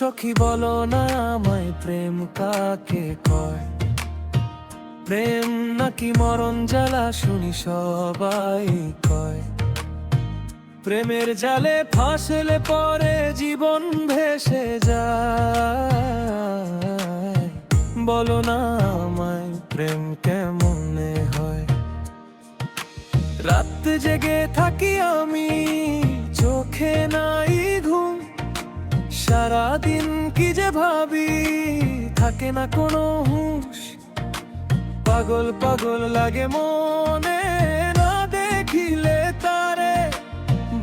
সখী বলো না আমায় প্রেম কাকে কয়? প্রেম নাকি মরণ জ্বালা শুনি সবাই কয়। প্রেমের জালে ফাঁসলে পরে জীবন ভেসে যায়। বলো না আমায় প্রেম কেমনে হয়? রাত জেগে থাকি আমি, চোখে নাই ঘুম, সারাদিন কি যে ভাবি, থাকে না কোনো হুঁশ। পাগল পাগল লাগে মনে, না দেখিলে তারে।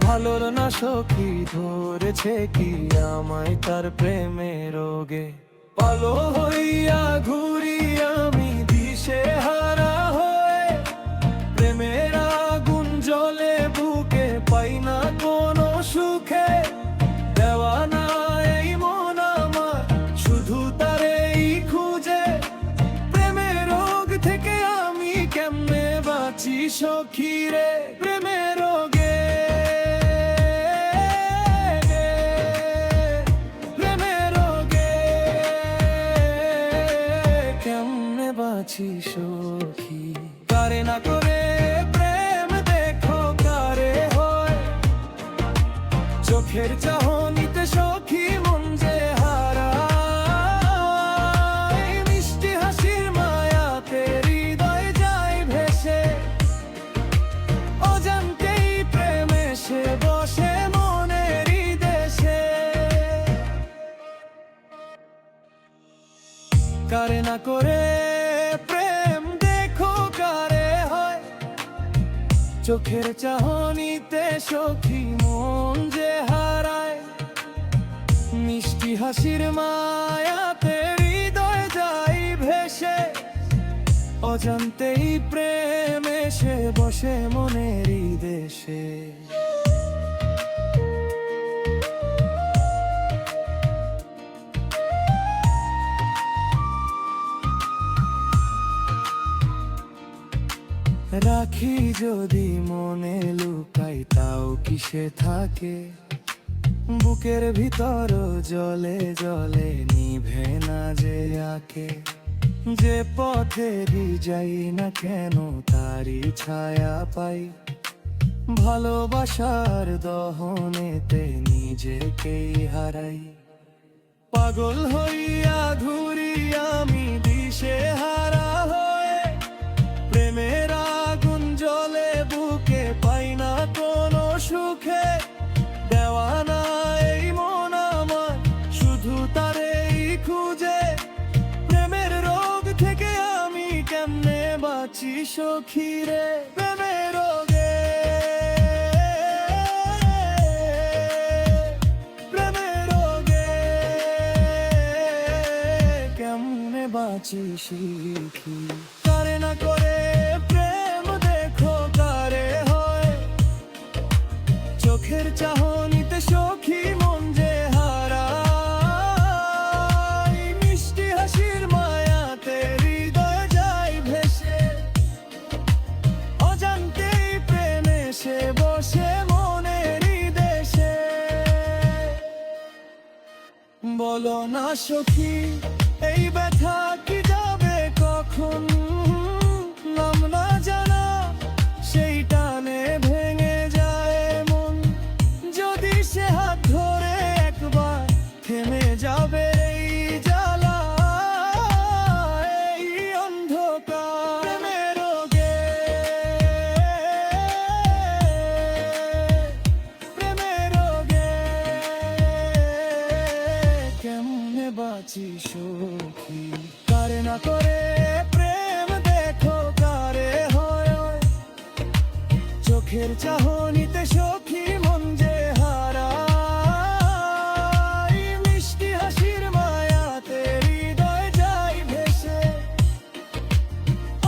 ভালোর না সখী ধরেছে কি আমায় তার প্রেমের রোগে। পালো হইয়া ঘুরি আমি দিশে হারা হয়ে, প্রেমের আগুন জ্বলে বুকে, পাই না কোনো সুখে। দেওয়ানা এই মন আমার শুধু তারেই খুঁজে। প্রেমের রোগ থেকে আমি কেমনে বাঁচি সখী রে? প্রেমের রোগে, প্রেমের রোগে কেমনে বাঁচি সখী? কারে না করে প্রেম দেখো কারে হয়। চোখের চাহনিতে সখী মন যে হারায়। মিষ্টি হাসির মায়াতে হৃদয় যায় ভেসে, অজান্তেই প্রেম এসে বসে মনেরই দেশে। কারে না করে প্রেম দেখো কারে হয়। চোখের চাহনিতে সখী মন যে হারায়। মিষ্টি হাসির মায়াতে হৃদয় যায় ভেসে, অজান্তেই প্রেম এসে বসে মনেরই দেশে। রাখি যদি মনে লুকাই তাও কিসে থাকে? বুকের ভিতর জলে জলে নিভে না যে আঁকে। যে পথেরই যাই না কেন তারই ছায়া পাই। ভালোবাসার দহনেতে নিজেকেই হারাই। পাগল হইয়া ঘুরি আমি দিশে হারা হয়ে, প্রেমের আগুন জ্বলে বুকে, পাই না কোনো সুখে। দেওয়ানা এই মন আমার শুধু তারেই খুঁজে। প্রেমের রোগ থেকে আমি কেমনে বাঁচি সখী রে? প্রেমের রোগে, প্রেমের রোগে কেমনে বাঁচি শিখি। কারে না করে প্রেম দেখো কারে হয়। চোখের চাহনিতে সখী মন যে হারায়। মিষ্টি হাসির মায়াতে হৃদয় যায় ভেসে, অজান্তেই প্রেম এসে বসে মনেরই দেশে। বলো না সখী এই ব্যথা কি যাবে কখন? নাম না জানা সেই টানে ভেঙে যায় মন। যদি সে হাত ধরে একবার থেমে যাবে এই জ্বালা, এই অন্ধকার। প্রেমের রোগে, প্রেমের রোগে কেমনে বাঁচি সখী? কারে না করে প্রেম দেখো কারে হয়। চোখের চাহনিতে সখী মন যে হারায়। মিষ্টি হাসির মায়াতে হৃদয় যায় ভেসে,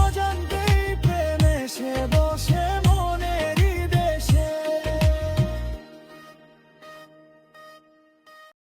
অজান্তেই প্রেম এসে বসে